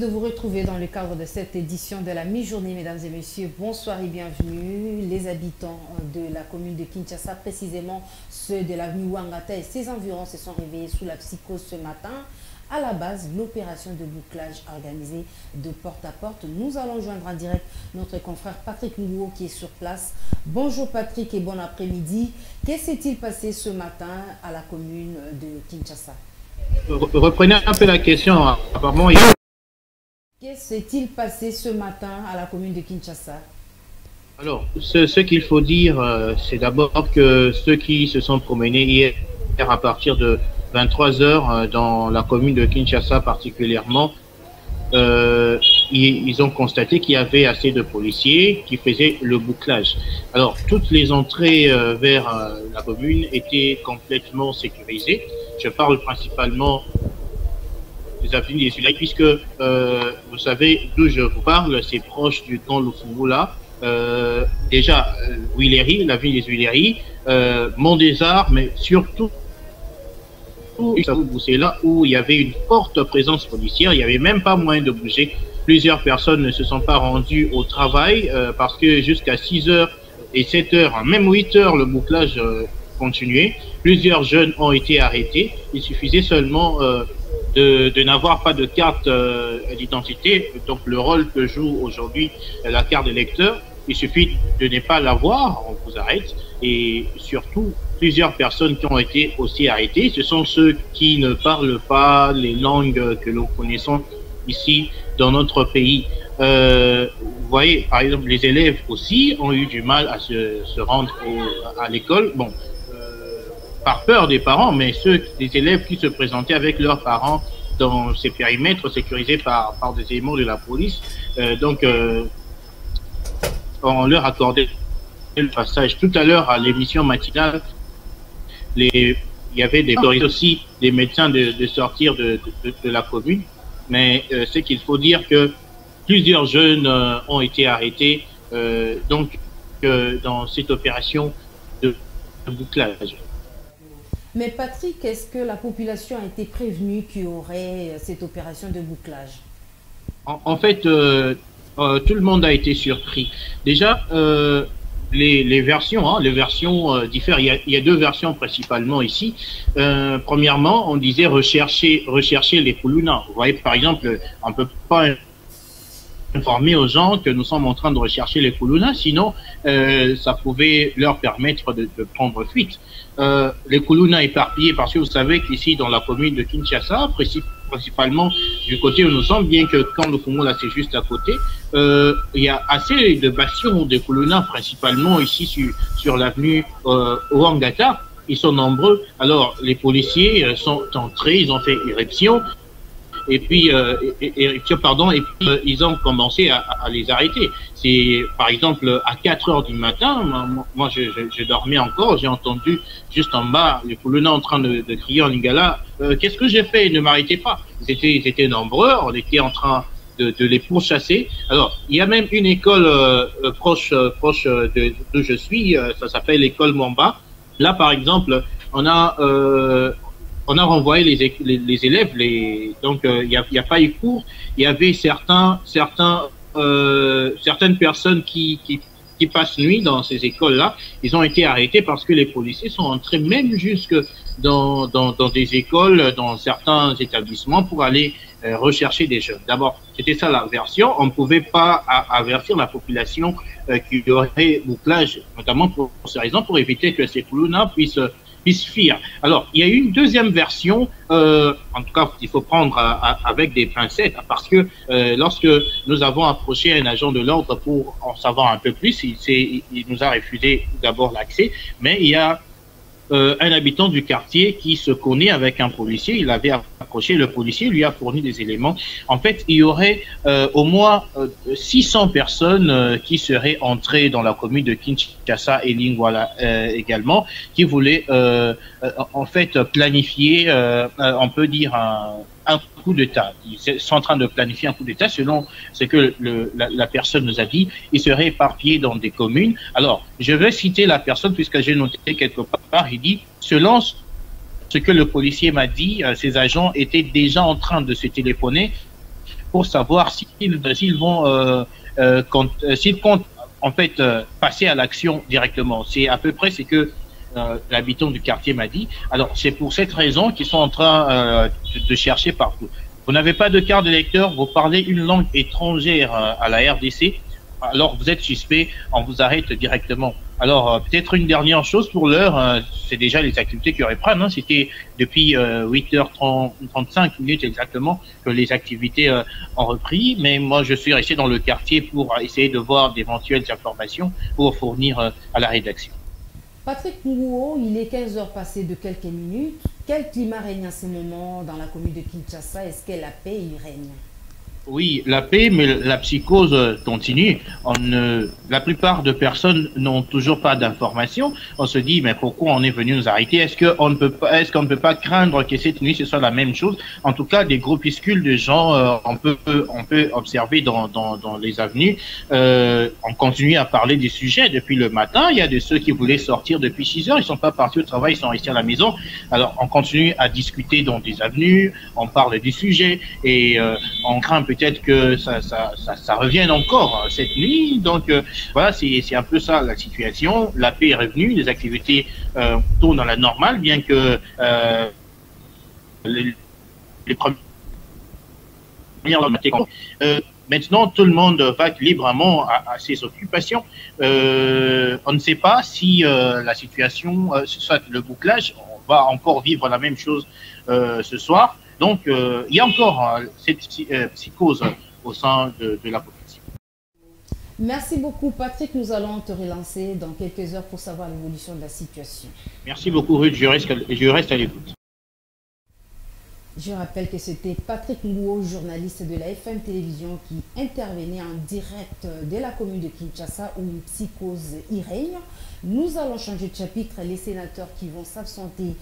de vous retrouver dans le cadre de cette édition de la mi-journée, mesdames et messieurs. Bonsoir et bienvenue. Les habitants de la commune de Kinshasa, précisément ceux de l'avenue Ouangata et ses environs, se sont réveillés sous la psychose ce matin. À la base, l'opération de bouclage organisée de porte à porte. Nous allons joindre en direct notre confrère Patrick Nguo qui est sur place. Bonjour Patrick et bon après-midi. Qu'est-ce qui s'est-il passé ce matin à la commune de Kinshasa? Reprenez un peu la question. Apparemment, Qu'est-ce qui s'est-il passé ce matin à la commune de Kinshasa? Alors, ce qu'il faut dire, c'est d'abord que ceux qui se sont promenés hier à partir de 23 heures dans la commune de Kinshasa particulièrement, ils ont constaté qu'il y avait assez de policiers qui faisaient le bouclage. Alors, toutes les entrées vers la commune étaient complètement sécurisées. Je parle principalement des avenues des Sulay, puisque vous savez d'où je vous parle, c'est proche du camp Lufungula. Déjà, Huiléry, l'avenue des Huiléry, Mont des Arts, mais surtout c'est là où il y avait une forte présence policière. Il n'y avait même pas moyen de bouger. Plusieurs personnes ne se sont pas rendues au travail parce que jusqu'à 6 heures et 7 heures, même 8 heures, le bouclage continuait. Plusieurs jeunes ont été arrêtés. Il suffisait seulement de n'avoir pas de carte d'identité. Donc le rôle que joue aujourd'hui la carte d'électeur, il suffit de ne pas l'avoir, on vous arrête. Et surtout, plusieurs personnes qui ont été aussi arrêtées, ce sont ceux qui ne parlent pas les langues que nous connaissons ici dans notre pays. Vous voyez, par exemple, les élèves aussi ont eu du mal à se rendre à l'école. Bon, par peur des parents, mais des élèves qui se présentaient avec leurs parents dans ces périmètres sécurisés par des éléments de la police. On leur accordait le passage. Tout à l'heure, à l'émission matinale, il y avait aussi des médecins de sortir de la commune, mais c'est qu'il faut dire que plusieurs jeunes ont été arrêtés dans cette opération de bouclage. Mais Patrick, est-ce que la population a été prévenue qu'il y aurait cette opération de bouclage? En fait, tout le monde a été surpris. Déjà, les versions diffèrent. Il y a deux versions principalement ici. Premièrement, on disait rechercher les Kuluna. Vous voyez, par exemple, on ne peut pas informer aux gens que nous sommes en train de rechercher les Kuluna, sinon ça pouvait leur permettre de prendre fuite. Les Kuluna éparpillés, parce que vous savez qu'ici dans la commune de Kinshasa, principalement du côté où nous sommes, bien que quand le Congo là c'est juste à côté, il y a assez de bastions de Kuluna, principalement ici sur l'avenue Ouangata. Ils sont nombreux. Alors les policiers sont entrés, ils ont fait éruption. Et puis, ils ont commencé à les arrêter. C'est, par exemple, à 4 heures du matin, moi je dormais encore, j'ai entendu juste en bas les Kuluna en train de crier en lingala, qu'est-ce que j'ai fait? Ne m'arrêtez pas. Ils étaient nombreux, on était en train de les pourchasser. Alors, il y a même une école proche d'où je suis, ça s'appelle l'école Mwamba. Là, par exemple, on a renvoyé les élèves, donc il n'y a pas eu cours. Il y avait certaines personnes qui passent nuit dans ces écoles-là. Ils ont été arrêtés parce que les policiers sont entrés même jusque dans des écoles, dans certains établissements pour aller rechercher des jeunes. D'abord, c'était ça la version. On ne pouvait pas avertir la population qu'il y aurait bouclage, notamment pour ces raisons, pour éviter que ces Kuluna puissent fuir. Alors, il y a eu une deuxième version, en tout cas, il faut prendre avec des pincettes, parce que lorsque nous avons approché un agent de l'ordre pour en savoir un peu plus, il nous a refusé d'abord l'accès, mais il y a un habitant du quartier qui se connaît avec un policier. Il avait approché le policier, lui a fourni des éléments. En fait, il y aurait au moins 600 personnes qui seraient entrées dans la commune de Kinshasa et Lingwala également, qui voulaient en fait planifier, on peut dire, un coup d'État. Ils sont en train de planifier un coup d'État selon ce que la personne nous a dit. Ils seraient éparpillés dans des communes. Alors, je vais citer la personne puisque j'ai noté quelque part. Il dit, selon ce que le policier m'a dit, ces agents étaient déjà en train de se téléphoner pour savoir s'ils comptent en fait passer à l'action directement. C'est à peu près ce que l'habitant du quartier m'a dit. Alors c'est pour cette raison qu'ils sont en train de chercher partout. Vous n'avez pas de carte d'électeur, vous parlez une langue étrangère à la RDC, alors vous êtes suspect, on vous arrête directement. Alors peut-être une dernière chose pour l'heure, c'est déjà les activités qui reprennent. Hein. C'était depuis 8h35 exactement que les activités ont repris, mais moi je suis resté dans le quartier pour essayer de voir d'éventuelles informations pour fournir à la rédaction. Patrick Ngouo, il est 15 heures passées de quelques minutes. Quel climat règne en ce moment dans la commune de Kinshasa? Est-ce que la paix y règne? Oui, la paix, mais la psychose continue. La plupart de personnes n'ont toujours pas d'informations. On se dit, mais pourquoi on est venu nous arrêter? Est-ce qu'on ne peut pas craindre que cette nuit ce soit la même chose? En tout cas, des groupuscules de gens, on peut observer dans les avenues. On continue à parler du sujet depuis le matin. Il y a de ceux qui voulaient sortir depuis 6 heures. Ils sont pas partis au travail, ils sont restés à la maison. Alors, on continue à discuter dans des avenues. On parle du sujet et on craint peut-être que ça revienne encore cette nuit. Donc voilà, c'est un peu ça la situation. La paix est revenue, les activités tournent dans la normale, bien que les premières maintenant, tout le monde va librement à ses occupations. On ne sait pas si la situation, soit le bouclage, on va encore vivre la même chose ce soir. Donc, il y a encore cette psychose au sein de la population. Merci beaucoup, Patrick. Nous allons te relancer dans quelques heures pour savoir l'évolution de la situation. Merci beaucoup, Ruth. Je reste à l'écoute. Je rappelle que c'était Patrick Ngouo, journaliste de la FM Télévision, qui intervenait en direct de la commune de Kinshasa où une psychose y règne. Nous allons changer de chapitre. Les sénateurs qui vont s'absenter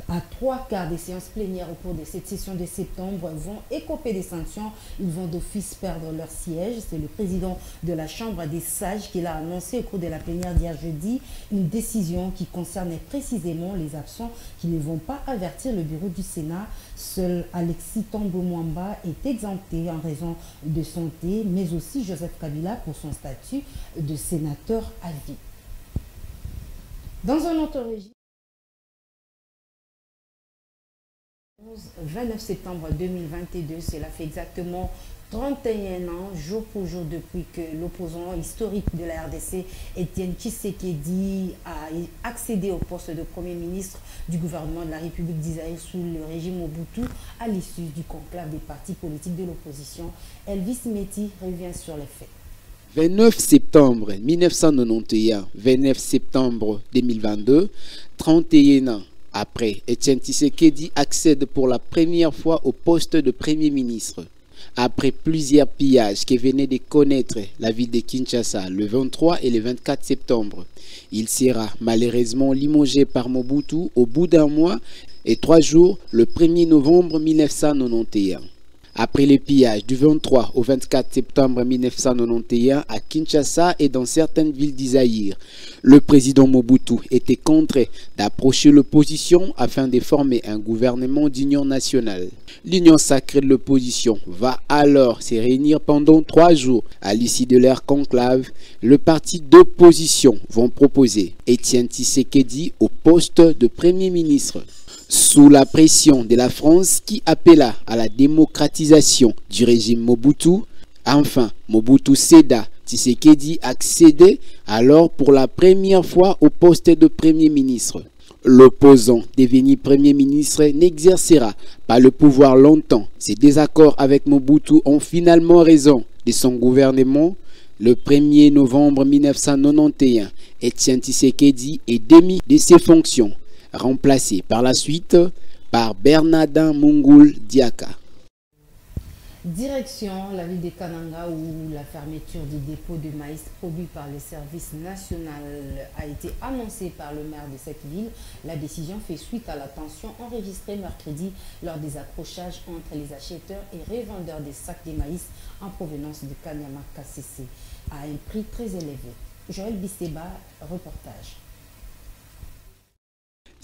à 3/4 des séances plénières au cours de cette session de septembre vont écoper des sanctions. Ils vont d'office perdre leur siège. C'est le président de la Chambre des sages qui l'a annoncé au cours de la plénière d'hier jeudi. Une décision qui concernait précisément les absents qui ne vont pas avertir le bureau du Sénat. Seul Alexis Tambo Mwamba est exempté en raison de santé, mais aussi Joseph Kabila pour son statut de sénateur à vie. Dans un autre régime, 29 septembre 2022, cela fait exactement 31 ans, jour pour jour, depuis que l'opposant historique de la RDC, Étienne Tshisekedi, a accédé au poste de Premier ministre du gouvernement de la République d'Israël sous le régime Mobutu, à l'issue du conclave des partis politiques de l'opposition. Elvis Meti revient sur les faits. 29 septembre 1991, 29 septembre 2022, 31 ans après, Étienne Tshisekedi accède pour la première fois au poste de Premier ministre. Après plusieurs pillages qui venaient de connaître la ville de Kinshasa le 23 et le 24 septembre, il sera malheureusement limogé par Mobutu au bout d'un mois et 3 jours le 1er novembre 1991. Après les pillages du 23 au 24 septembre 1991 à Kinshasa et dans certaines villes d'Isaïr, le président Mobutu était contraint d'approcher l'opposition afin de former un gouvernement d'union nationale. L'union sacrée de l'opposition va alors se réunir pendant 3 jours. À l'issue de leur conclave, le parti d'opposition vont proposer Étienne Tshisekedi au poste de Premier ministre. Sous la pression de la France qui appela à la démocratisation du régime Mobutu, enfin Mobutu céda, Tshisekedi accédait alors pour la première fois au poste de Premier ministre. L'opposant devenu Premier ministre n'exercera pas le pouvoir longtemps. Ces désaccords avec Mobutu ont finalement raison de son gouvernement. Le 1er novembre 1991, Étienne Tshisekedi est démis de ses fonctions, remplacé par la suite par Bernardin Mungoul Diaka. Direction la ville de Kananga où la fermeture du dépôt de maïs produit par le service national a été annoncée par le maire de cette ville. La décision fait suite à la tension enregistrée mercredi lors des accrochages entre les acheteurs et revendeurs des sacs de maïs en provenance de Kanyama KCC à un prix très élevé. Joël Bisteba, reportage.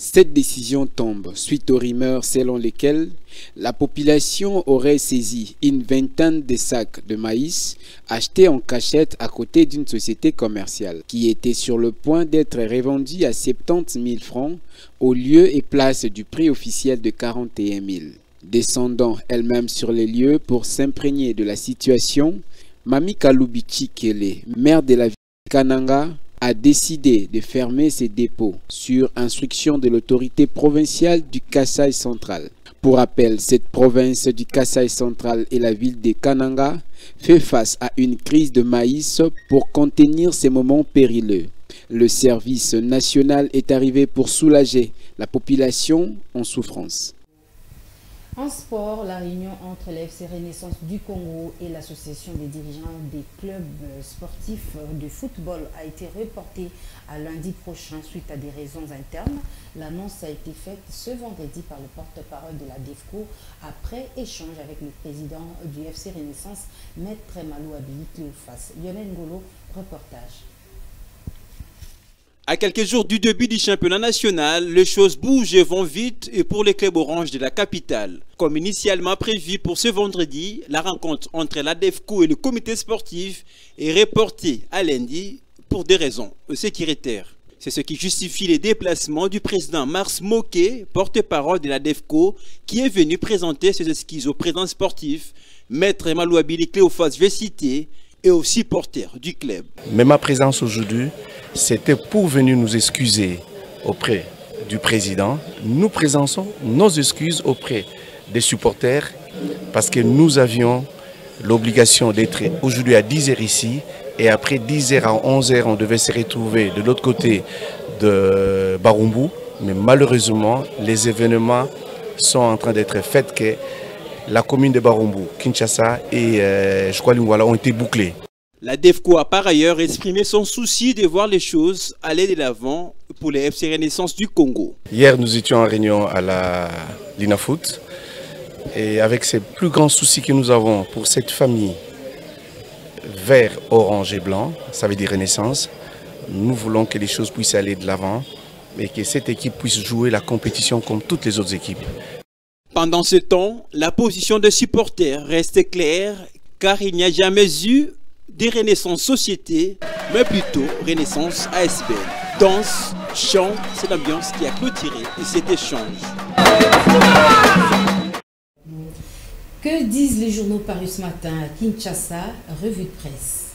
Cette décision tombe suite aux rumeurs selon lesquelles la population aurait saisi une vingtaine de sacs de maïs achetés en cachette à côté d'une société commerciale qui était sur le point d'être revendue à 70 000 francs au lieu et place du prix officiel de 41 000. Descendant elle-même sur les lieux pour s'imprégner de la situation, Mami Kaloubichi Kele, maire de la ville de Kananga, a décidé de fermer ses dépôts sur instruction de l'autorité provinciale du Kasaï central. Pour rappel, cette province du Kasaï central et la ville de Kananga fait face à une crise de maïs pour contenir ces moments périlleux. Le service national est arrivé pour soulager la population en souffrance. En sport, la réunion entre l'FC Renaissance du Congo et l'association des dirigeants des clubs sportifs de football a été reportée à lundi prochain suite à des raisons internes. L'annonce a été faite ce vendredi par le porte-parole de la DEFCO après échange avec le président du FC Renaissance, Maître Malou Abili Cléophas. Lionel Ngolo, reportage. À quelques jours du début du championnat national, les choses bougent et vont vite et pour les clubs orange de la capitale. Comme initialement prévu pour ce vendredi, la rencontre entre la DEFCO et le comité sportif est reportée à lundi pour des raisons sécuritaires. C'est ce qui justifie les déplacements du président Mars Moké, porte-parole de la DEFCO, qui est venu présenter ses esquisses au président sportif, Maître Malou Abili Cléophas, je vais citer, et aux supporters du club. Mais ma présence aujourd'hui, c'était pour venir nous excuser auprès du président. Nous présentons nos excuses auprès des supporters parce que nous avions l'obligation d'être aujourd'hui à 10h ici et après 10h à 11h, on devait se retrouver de l'autre côté de Barumbu. Mais malheureusement, les événements sont en train d'être faits que la commune de Barumbu, Kinshasa et Choualingwala ont été bouclés. La DEFCO a par ailleurs exprimé son souci de voir les choses aller de l'avant pour les FC Renaissance du Congo. Hier, nous étions en réunion à la l'INAFOOT et avec ces plus grands soucis que nous avons pour cette famille vert, orange et blanc, ça veut dire Renaissance, nous voulons que les choses puissent aller de l'avant et que cette équipe puisse jouer la compétition comme toutes les autres équipes. Pendant ce temps, la position des supporters reste claire car il n'y a jamais eu des Renaissance Société, mais plutôt Renaissance ASBL. Danse, chant, c'est l'ambiance qui a clôturé cet échange. Que disent les journaux parus ce matin à Kinshasa? Revue de presse.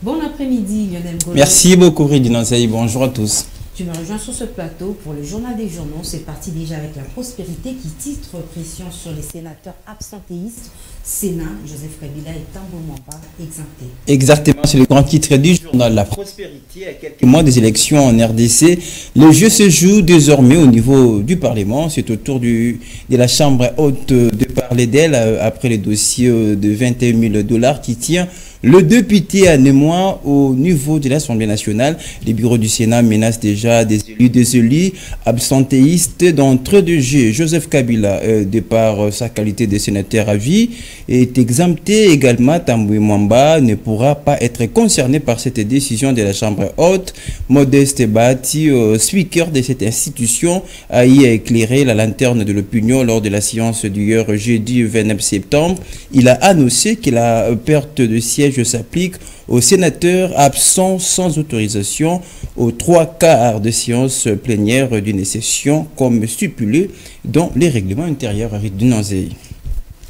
Bon après-midi, Lionel Ngolo. Merci beaucoup, Ridinanzaï. Bonjour à tous. Tu me rejoins sur ce plateau pour le journal des journaux. C'est parti déjà avec la prospérité qui titre pression sur les sénateurs absentéistes. Sénat, Joseph Kabila est un bon moment pas exempté. Exactement, c'est le grand titre du journal. La prospérité à quelques mois des élections en RDC. Le jeu se joue désormais au niveau du Parlement. C'est au tour de la Chambre haute de parler d'elle après le dossier de 21 000 $ qui tient le député à Némois au niveau de l'Assemblée nationale. Les bureaux du Sénat menacent déjà des élus absentéistes d'entre deux jeux. Joseph Kabila, de par sa qualité de sénateur à vie, est exempté également. Tamboué Mwamba ne pourra pas être concerné par cette décision de la Chambre haute. Modeste Bati, speaker de cette institution, a y éclairé la lanterne de l'opinion lors de la séance d'hier jeudi 29 septembre. Il a annoncé que la perte de siège s'applique aux sénateurs absents sans autorisation aux 3/4 de séance plénière d'une session comme stipulé dans les règlements intérieurs à Ridinanzaï.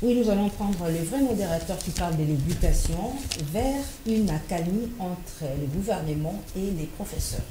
Oui, nous allons prendre le vrai modérateur qui parle de l'éducation vers une accalmie entre le gouvernement et les professeurs.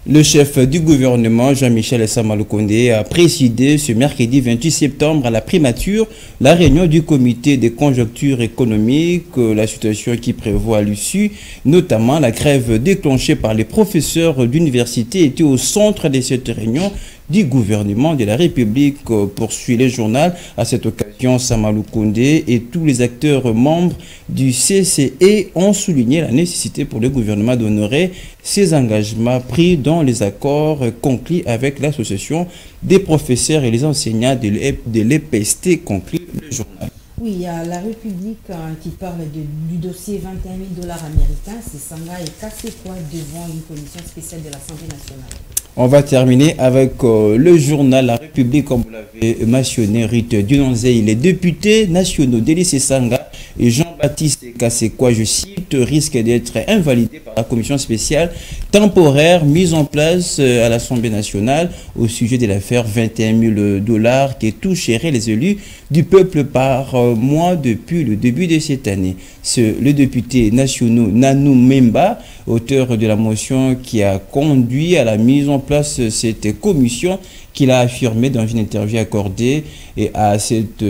Le chef du gouvernement, Jean-Michel Samaloukonde, a présidé ce mercredi 28 septembre à la primature la réunion du comité des conjonctures économiques, la situation qui prévoit à l'issue, notamment la grève déclenchée par les professeurs d'université, était au centre de cette réunion du gouvernement de la République, poursuit le journal. À cette occasion, Christian Samalou Kondé et tous les acteurs membres du CCE ont souligné la nécessité pour le gouvernement d'honorer ses engagements pris dans les accords conclus avec l'association des professeurs et les enseignants de l'EPST, conclut le journal. Oui, il y a la République qui parle du dossier 21 000 $ américains. C'est Sanga et Kassekwa devant une commission spéciale de l'Assemblée nationale. On va terminer avec le journal La République, comme vous l'avez mentionné, Rite Dunonzei. Les députés nationaux Délice Sanga et Jean-Baptiste Kassekwa, je cite, risquent d'être invalidés par la commission spéciale temporaire mise en place à l'Assemblée nationale au sujet de l'affaire 21 000 $ qui toucherait les élus du peuple par mois depuis le début de cette année. Le député national Nanou Memba, auteur de la motion qui a conduit à la mise en place de cette commission, qu'il a affirmé dans une interview accordée et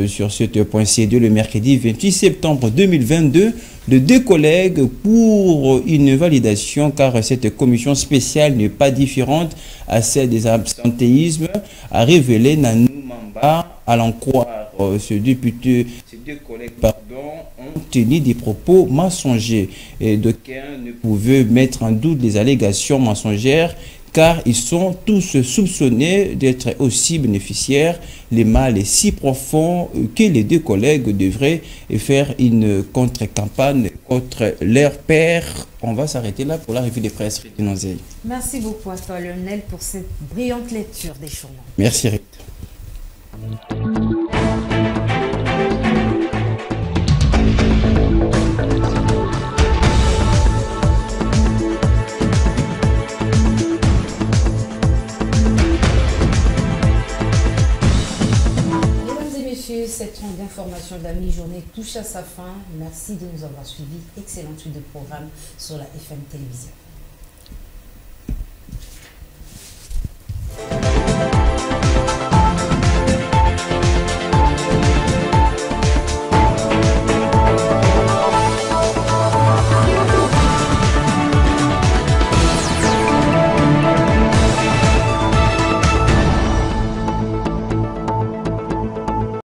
sur cette point C2 le mercredi 28 septembre 2022, de deux collègues pour une validation, car cette commission spéciale n'est pas différente à celle des absentéismes, a révélé Nanou Mamba. À l'en croire, ces deux collègues ont tenu des propos mensongers et d'aucuns ne pouvaient mettre en doute les allégations mensongères, car ils sont tous soupçonnés d'être aussi bénéficiaires. Les mal est si profond que les deux collègues devraient faire une contre-campagne contre leur père. On va s'arrêter là pour la revue des presse. Merci beaucoup à toi, Lionel, pour cette brillante lecture des journaux. Merci, Rita. Cette ronde d'information de la mi-journée touche à sa fin. Merci de nous avoir suivis. Excellente suite de programme sur la FM Télévision.